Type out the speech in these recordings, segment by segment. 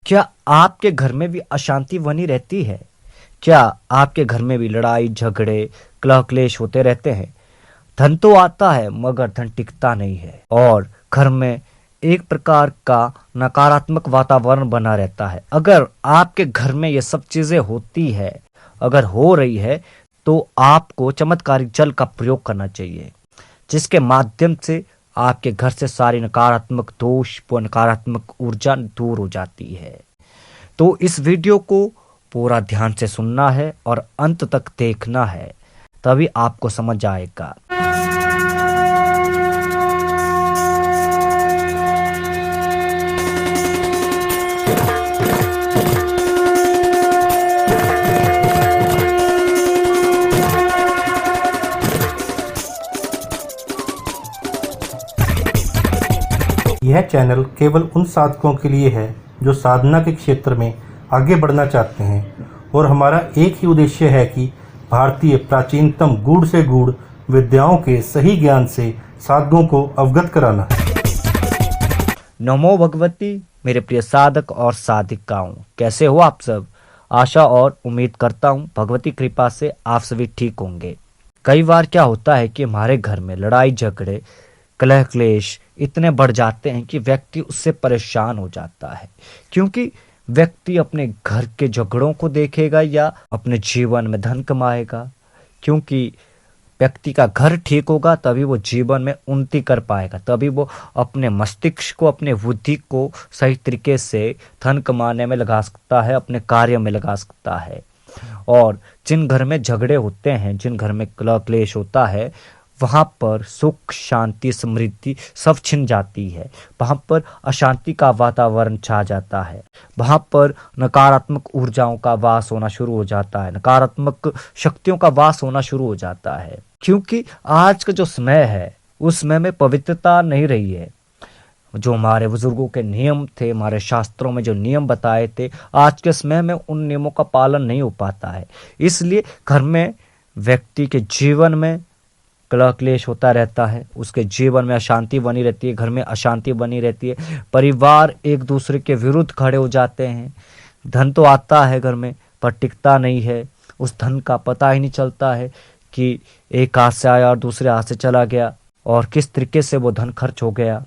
क्या आपके घर में भी अशांति बनी रहती है? क्या आपके घर में भी लड़ाई झगड़े कलह क्लेश होते रहते हैं? धन तो आता है मगर धन टिकता नहीं है और घर में एक प्रकार का नकारात्मक वातावरण बना रहता है। अगर आपके घर में ये सब चीजें होती है, अगर हो रही है, तो आपको चमत्कारिक जल का प्रयोग करना चाहिए, जिसके माध्यम से आपके घर से सारी नकारात्मक दोष व नकारात्मक ऊर्जा दूर हो जाती है। तो इस वीडियो को पूरा ध्यान से सुनना है और अंत तक देखना है, तभी आपको समझ आएगा। यह चैनल केवल उन साधकों के लिए है जो साधना के क्षेत्र में आगे बढ़ना चाहते हैं और हमारा एक ही उद्देश्य है कि भारतीय प्राचीनतम गूढ़ से गूढ़ विद्याओं के सही ज्ञान से साधकों को अवगत कराना है। नमो भगवती। मेरे प्रिय साधक और साधिकाओं, कैसे हो आप सब? आशा और उम्मीद करता हूँ भगवती कृपा से आप सभी ठीक होंगे। कई बार क्या होता है कि हमारे घर में लड़ाई झगड़े कलह क्लेश इतने बढ़ जाते हैं कि व्यक्ति उससे परेशान हो जाता है, क्योंकि व्यक्ति अपने घर के झगड़ों को देखेगा या अपने जीवन में धन कमाएगा। क्योंकि व्यक्ति का घर ठीक होगा तभी वो जीवन में उन्नति कर पाएगा, तभी वो अपने मस्तिष्क को, अपने बुद्धि को सही तरीके से धन कमाने में लगा सकता है, अपने कार्य में लगा सकता है। और जिन घर में झगड़े होते हैं, जिन घर में कलह क्लेश होता है, वहाँ पर सुख शांति समृद्धि सब छिन जाती है। वहाँ पर अशांति का वातावरण छा जाता है। वहाँ पर नकारात्मक ऊर्जाओं का वास होना शुरू हो जाता है, नकारात्मक शक्तियों का वास होना शुरू हो जाता है। क्योंकि आज का जो समय है उस समय में पवित्रता नहीं रही है। जो हमारे बुजुर्गों के नियम थे, हमारे शास्त्रों में जो नियम बताए थे, आज के समय में उन नियमों का पालन नहीं हो पाता है। इसलिए घर में व्यक्ति के जीवन में कलह क्लेश होता रहता है, उसके जीवन में अशांति बनी रहती है, घर में अशांति बनी रहती है, परिवार एक दूसरे के विरुद्ध खड़े हो जाते हैं। धन तो आता है घर में पर टिकता नहीं है। उस धन का पता ही नहीं चलता है कि एक हाथ से आया और दूसरे हाथ से चला गया और किस तरीके से वो धन खर्च हो गया।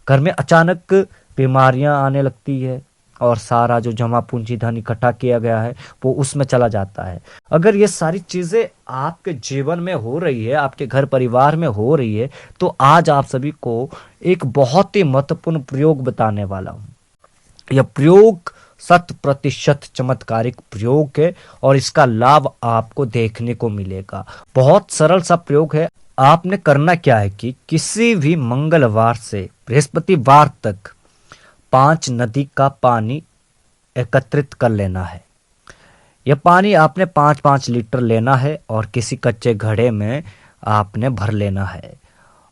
घर में अचानक बीमारियां आने लगती है और सारा जो जमा पूंजी धन इकट्ठा किया गया है वो उसमें चला जाता है। अगर ये सारी चीजें आपके जीवन में हो रही है, आपके घर परिवार में हो रही है, तो आज आप सभी को एक बहुत ही महत्वपूर्ण प्रयोग बताने वाला हूँ। यह प्रयोग 100% चमत्कारिक प्रयोग है और इसका लाभ आपको देखने को मिलेगा। बहुत सरल सा प्रयोग है। आपने करना क्या है कि किसी भी मंगलवार से बृहस्पतिवार तक 5 नदी का पानी एकत्रित कर लेना है। यह पानी आपने 5-5 लीटर लेना है और किसी कच्चे घड़े में आपने भर लेना है।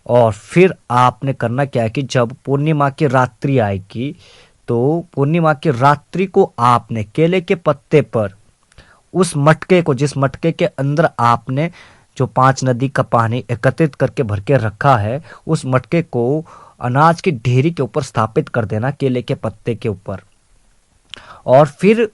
और फिर आपने करना क्या है कि जब पूर्णिमा की रात्रि आएगी, तो पूर्णिमा की रात्रि को आपने केले के पत्ते पर उस मटके को, जिस मटके के अंदर आपने जो 5 नदी का पानी एकत्रित करके भर के रखा है, उस मटके को अनाज की ढेरी के ऊपर स्थापित कर देना, केले के पत्ते के ऊपर। और फिर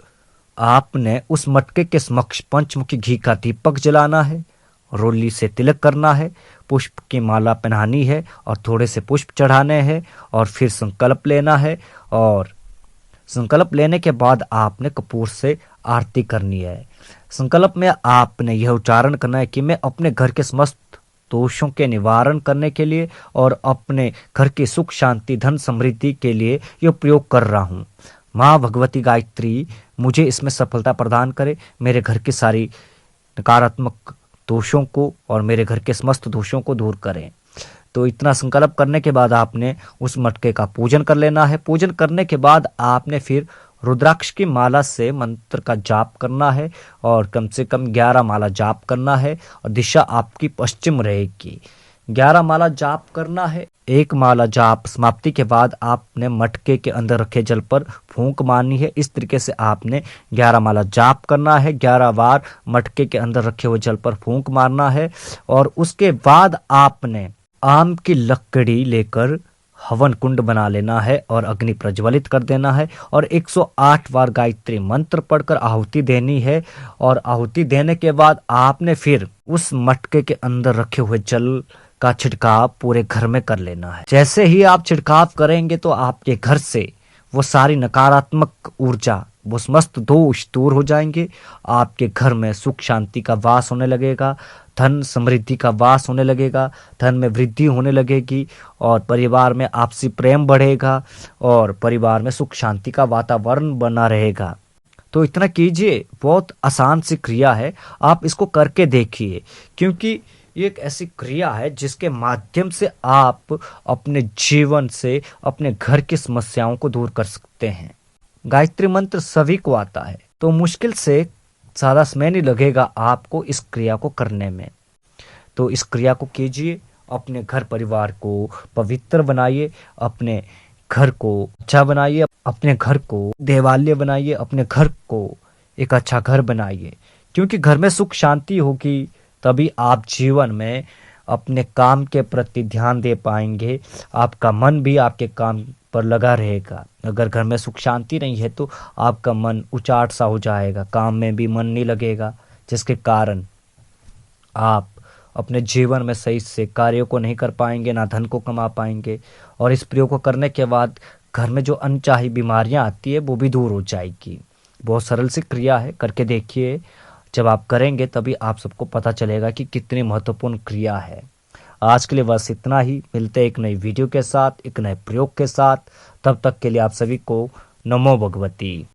आपने उस मटके के समक्ष पंचमुखी घी का दीपक जलाना है, रोली से तिलक करना है, पुष्प की माला पहनानी है और थोड़े से पुष्प चढ़ाने हैं और फिर संकल्प लेना है। और संकल्प लेने के बाद आपने कपूर से आरती करनी है। संकल्प में आपने यह उच्चारण करना है कि मैं अपने घर के समस्त दोषों के निवारण करने के लिए और अपने घर की सुख शांति धन समृद्धि के लिए यह प्रयोग कर रहा हूँ। माँ भगवती गायत्री मुझे इसमें सफलता प्रदान करे, मेरे घर की सारी नकारात्मक दोषों को और मेरे घर के समस्त दोषों को दूर करें। तो इतना संकल्प करने के बाद आपने उस मटके का पूजन कर लेना है। पूजन करने के बाद आपने फिर रुद्राक्ष की माला से मंत्र का जाप करना है और कम से कम 11 माला जाप करना है और दिशा आपकी पश्चिम रहेगी। 11 माला जाप करना है। 1 माला जाप समाप्ति के बाद आपने मटके के अंदर रखे जल पर फूंक मारनी है। इस तरीके से आपने 11 माला जाप करना है। 11 बार मटके के अंदर रखे हुए जल पर फूंक मारना है और उसके बाद आपने आम की लकड़ी लेकर हवन कुंड बना लेना है और अग्नि प्रज्वलित कर देना है और 108 बार गायत्री मंत्र पढ़कर आहुति देनी है। और आहुति देने के बाद आपने फिर उस मटके के अंदर रखे हुए जल का छिड़काव पूरे घर में कर लेना है। जैसे ही आप छिड़काव करेंगे तो आपके घर से वो सारी नकारात्मक ऊर्जा, वो समस्त दोष दूर हो जाएंगे। आपके घर में सुख शांति का वास होने लगेगा, धन समृद्धि का वास होने लगेगा, धन में वृद्धि होने लगेगी और परिवार में आपसी प्रेम बढ़ेगा और परिवार में सुख शांति का वातावरण बना रहेगा। तो इतना कीजिए, बहुत आसान सी क्रिया है, आप इसको करके देखिए, क्योंकि ये एक ऐसी क्रिया है जिसके माध्यम से आप अपने जीवन से अपने घर की समस्याओं को दूर कर सकते हैं। गायत्री मंत्र सभी को आता है, तो मुश्किल से ज़्यादा समय नहीं लगेगा आपको इस क्रिया को करने में। तो इस क्रिया को कीजिए, अपने घर परिवार को पवित्र बनाइए, अपने घर को अच्छा बनाइए, अपने घर को देवालय बनाइए, अपने घर को एक अच्छा घर बनाइए, क्योंकि घर में सुख शांति होगी तभी आप जीवन में अपने काम के प्रति ध्यान दे पाएंगे, आपका मन भी आपके काम पर लगा रहेगा। अगर घर में सुख शांति नहीं है तो आपका मन उचाट सा हो जाएगा, काम में भी मन नहीं लगेगा, जिसके कारण आप अपने जीवन में सही से कार्यों को नहीं कर पाएंगे, ना धन को कमा पाएंगे। और इस प्रयोग को करने के बाद घर में जो अनचाही बीमारियां आती है वो भी दूर हो जाएगी। बहुत सरल सी क्रिया है, करके देखिए। जब आप करेंगे तभी आप सबको पता चलेगा कि कितनी महत्वपूर्ण क्रिया है। आज के लिए बस इतना ही, मिलते हैं एक नई वीडियो के साथ, एक नए प्रयोग के साथ। तब तक के लिए आप सभी को नमो भगवती।